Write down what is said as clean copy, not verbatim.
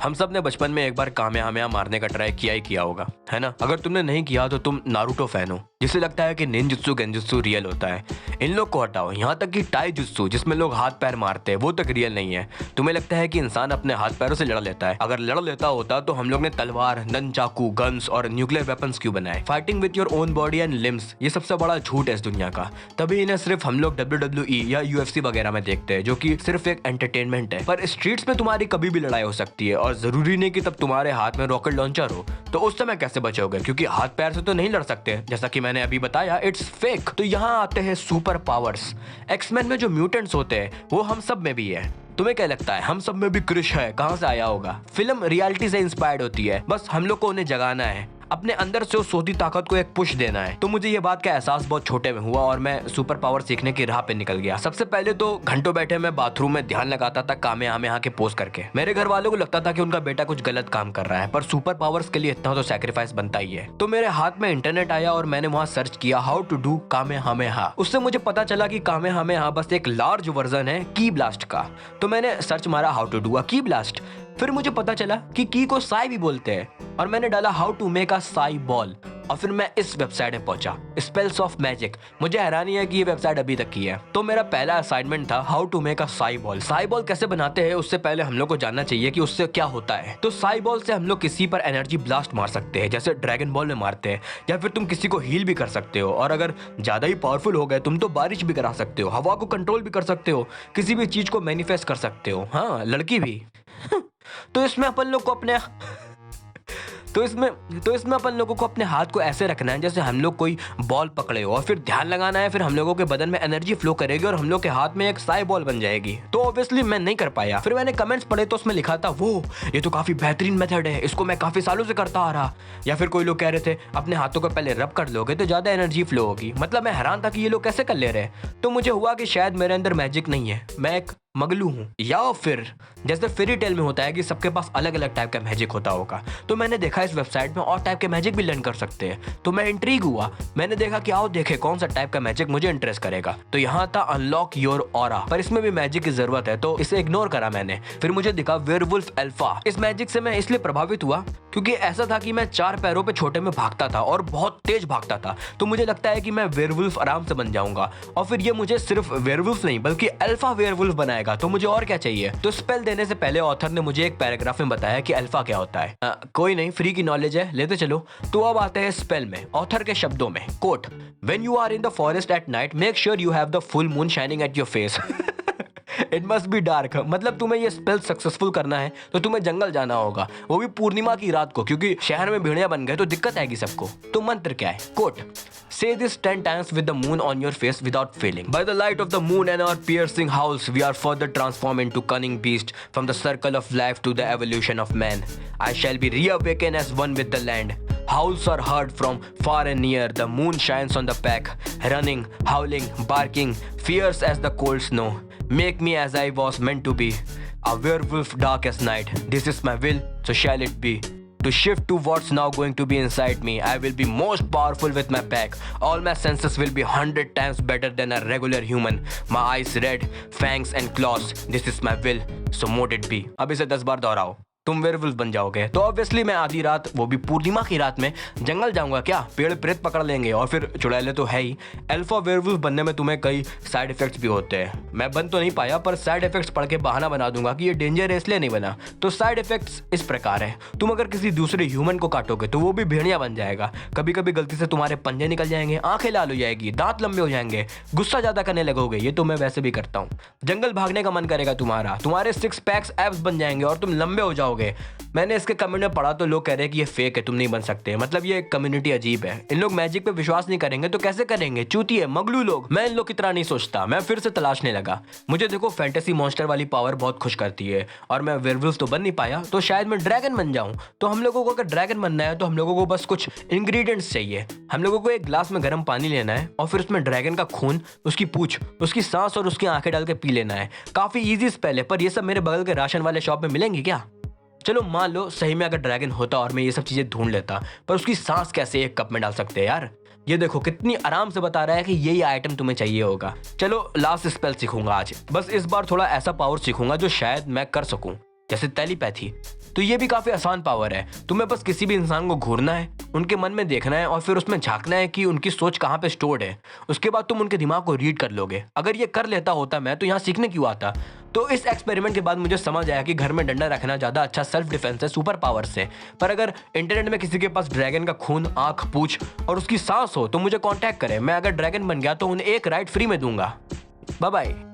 हम सब ने बचपन में एक बार कामयाबियां मारने का ट्राई किया ही किया होगा, है ना। अगर तुमने नहीं किया तो तुम नारुतो फैन हो, जिसे लगता है कि निंजुत्सु गेंजुत्सु रियल होता है। इन लोग को हटाओ, यहाँ तक कि टाई जुत्सु जिसमें लोग हाथ पैर मारते हैं वो तक रियल नहीं है। तुम्हें लगता है कि इंसान अपने हाथ पैरों से लड़ लेता है? अगर लड़ लेता होता तो हम लोग ने तलवार, ननचाकू, गन्स और न्यूक्लियर वेपन्स क्यों बनाए? Fighting with your own body and limbs, ये सबसे बड़ा झूठ है इस दुनिया का। तभी इन्हें सिर्फ हम लोग WWE या UFC वगैरह में देखते हैं, जो कि सिर्फ एक एंटरटेनमेंट है। पर स्ट्रीट्स में तुम्हारी कभी भी लड़ाई हो सकती है, और जरूरी नहीं कि तब तुम्हारे हाथ में रॉकेट लॉन्चर हो। तो उस समय कैसे बचोगे? क्योंकि हाथ पैर से तो नहीं लड़ सकते, जैसा कि मैंने अभी बताया, इट्स फेक। तो यहाँ आते हैं सुपर पावर्स। एक्समैन में जो म्यूटेंट्स होते हैं वो हम सब में भी है। तुम्हें क्या लगता है हम सब में भी क्रिश है? कहां से आया होगा? फिल्म रियलिटी से इंस्पायर्ड होती है, बस हम लोग को उन्हें जगाना है, अपने अंदर से उस सोती ताकत को एक पुश देना है। तो मुझे ये बात का एहसास बहुत छोटे में हुआ और मैं सुपर पावर सीखने की राह पे निकल गया। सबसे पहले तो घंटों बैठे मैं बाथरूम में ध्यान लगाता था कामेहामेहा के पोज करके। मेरे घर वालों को लगता था कि उनका बेटा कुछ गलत काम कर रहा है, पर सुपर पावर्स के लिए इतना तो सैक्रिफाइस बनता ही है। तो मेरे हाथ में इंटरनेट आया और मैंने वहां सर्च किया हाउ टू डू कामेहामेहा। उससे मुझे पता चला कि कामेहामेहा बस एक लार्ज वर्जन है की ब्लास्ट का। तो मैंने सर्च मारा हाउ टू डू अ की ब्लास्ट। फिर मुझे पता चला कि की को साई भी बोलते हैं, और मैंने डाला how to make a psi ball, और फिर मैं इस वेबसाइट में पहुंचा, स्पेल्स ऑफ मैजिक। मुझे हैरानी है कि ये वेबसाइट अभी तक की है। तो मेरा पहला असाइनमेंट था how to make a psi ball. Psi ball कैसे बनाते हैं उससे पहले हम लोग को जानना चाहिए कि उससे क्या होता है। तो साई बॉल से हम लोग किसी पर एनर्जी ब्लास्ट मार सकते हैं, जैसे ड्रैगन बॉल में मारते हैं, या फिर तुम किसी को हील भी कर सकते हो, और अगर ज्यादा ही पावरफुल हो गए तुम तो बारिश भी करा सकते हो, हवा को कंट्रोल भी कर सकते हो, किसी भी चीज को मैनिफेस्ट कर सकते हो, हाँ लड़की भी। तो इसमें अपन लोग को अपने तो इसमें अपन लोगों को अपने हाथ को ऐसे रखना है जैसे हम लोग कोई बॉल पकड़े हो, और फिर ध्यान लगाना है, फिर हम लोगों के बदन में एनर्जी फ्लो करेगी और हम लोग के हाथ में एक साई बॉल बन जाएगी। तो ऑब्वियसली मैं नहीं कर पाया। फिर मैंने कमेंट्स पढ़े तो उसमें लिखा था वो ये तो काफी बेहतरीन मेथड है, इसको मैं काफी सालों से करता आ रहा। या फिर कोई लोग कह रहे थे अपने हाथों को पहले रब कर लोगे तो ज्यादा एनर्जी फ्लो होगी। मतलब मैं हैरान था कि ये लोग कैसे कर ले रहे। तो मुझे हुआ कि शायद मेरे अंदर मैजिक नहीं है, मैं एक मगलू हूँ, या फिर जैसे फेरी टेल में होता है कि सबके पास अलग अलग टाइप का मैजिक होता होगा। तो मैंने देखा इस वेबसाइट में और टाइप के मैजिक भी लर्न कर सकते हैं। तो मैं इंट्रीग हुआ, मैंने देखा कि आओ देखे कौन सा टाइप का मैजिक मुझे इंटरेस्ट करेगा। तो यहाँ था अनलॉक योर ऑरा, पर इसमें भी मैजिक की जरूरत है तो इसे इग्नोर करा मैंने। फिर मुझे दिखा वेयरवुल्फ अल्फा। इस मैजिक से मैं इसलिए प्रभावित हुआ क्योंकि ऐसा था कि मैं 4 पैरों पे छोटे में भागता था और बहुत तेज भागता था। तो मुझे लगता है कि मैं वेयरवुल्फ आराम से बन जाऊंगा, और फिर ये मुझे सिर्फ वेयरवुल्फ नहीं बल्कि अल्फा वेयरवुल्फ बनाएगा। तो मुझे और क्या चाहिए? तो स्पेल देने से पहले ऑथर ने मुझे एक पैराग्राफ में बताया कि अल्फा क्या होता है। कोई नहीं, फ्री की नॉलेज है, लेते चलो। तो अब आते हैं स्पेल में, ऑथर के शब्दों में। Quote, when you are in the forest at night make sure you have the full moon shining at your face. It must be dark. मतलब तुम्हें ये स्पेल सक्सेसफुल करना है तो तुम्हें जंगल जाना होगा, वो भी पूर्णिमा की रात को, क्योंकि शहर में भेड़िया बन गए तो दिक्कत आएगी सबको। तो मंत्र क्या है? Quote, say this 10 times with the moon on your face without failing. By the light of the moon and our piercing howls, we are further transformed into cunning beasts from the circle of life to the evolution of man. I shall be reawakened as one with the land. Howls are heard from far and near. The moon shines on the pack, running, howling, barking, fierce as the cold snow. Make me as I was meant to be, a werewolf dark as night. This is my will, so shall it be. To shift to what's now going to be inside me, I will be most powerful with my pack. All my senses will be 100 times better than a regular human. My eyes red, fangs and claws. This is my will, so mote it be. अब इसे 10 बार दोहराओ, तुम werewolf बन जाओगे। तो obviously मैं आधी रात, वो भी पूर्णिमा की रात में जंगल जाऊंगा। क्या पेड़ प्रेत पकड़ लेंगे, और फिर चुड़ैले तो है ही। अल्फा वेयरवुल्फ बनने में तुम्हें कई साइड इफेक्ट्स भी होते हैं। मैं बन तो नहीं पाया, पर साइड इफेक्ट्स पढ़ के बहाना बना दूंगा कि ये डेंजर है इसलिए नहीं बना। तो साइड इफेक्ट्स इस प्रकार है, तुम अगर किसी दूसरे ह्यूमन को काटोगे तो वो भी भेड़िया बन जाएगा। कभी कभी गलती से तुम्हारे पंजे निकल जाएंगे, आंखें लाल हो जाएगी, दांत लंबे हो जाएंगे, गुस्सा ज्यादा करने लगोगे। ये तो मैं वैसे भी करता हूँ। जंगल भागने का मन करेगा तुम्हारा, तुम्हारे 6 पैक्स एब्स बन जाएंगे और तुम लंबे हो जाओगे। मैंने इसके कमेंट में पढ़ा तो लोग कह रहे हैं कि ये फेक है, तुम नहीं बन सकते। मतलब ये कम्युनिटी अजीब है, इन लोग मैजिक पे विश्वास नहीं करेंगे तो कैसे करेंगे? चूती है, मगलू लोग। मैं इन लोग की तरह नहीं सोचता। मैं फिर से तलाशने लगा। मुझे देखो फैंटेसी मॉन्स्टर वाली पावर बहुत खुश करती है, और मैं वेयरवुल्फ तो बन नहीं पाया, तो शायद मैं ड्रैगन बन जाऊं। तो हम लोगों को अगर ड्रैगन बनना है तो हम लोगों को बस कुछ इंग्रेडिएंट्स चाहिए। हम लोगों को एक ग्लास में गर्म पानी लेना है, और फिर उसमें ड्रैगन का खून, उसकी पूंछ, उसकी सांस और उसकी आंखें डाल के पी लेना है। काफी इजी स्पेल है, पर ये सब मेरे बगल के राशन वाले शॉप में मिलेंगे क्या? चलो मान लो सही में अगर ड्रैगन होता और मैं ये सब चीजें ढूंढ लेता, पर उसकी सांस कैसे एक कप में डाल सकते हैं यार? ये देखो कितनी आराम से बता रहा है कि यही आइटम तुम्हें चाहिए होगा। चलो लास्ट स्पेल सीखूंगा आज। बस इस बार थोड़ा ऐसा पावर सीखूंगा जो शायद मैं कर सकूं, जैसे टेलीपैथी। तो ये भी काफी आसान पावर है। तुम्हें बस किसी भी इंसान को घूरना है, उनके मन में देखना है और फिर उसमें झांकना है कि उनकी सोच कहाँ पे स्टोर्ड है। उसके बाद तुम उनके दिमाग को रीड कर लोगे। अगर ये कर लेता होता मैं, तो यहाँ सीखने क्यों आता। तो इस एक्सपेरिमेंट के बाद मुझे समझ आया कि घर में डंडा रखना ज़्यादा अच्छा सेल्फ डिफेंस है सुपर पावर से। पर अगर इंटरनेट में किसी के पास ड्रैगन का खून, आंख, पूंछ और उसकी सांस हो तो मुझे कांटेक्ट करें। मैं अगर ड्रैगन बन गया तो उन्हें एक राइड फ्री में दूंगा। Bye bye.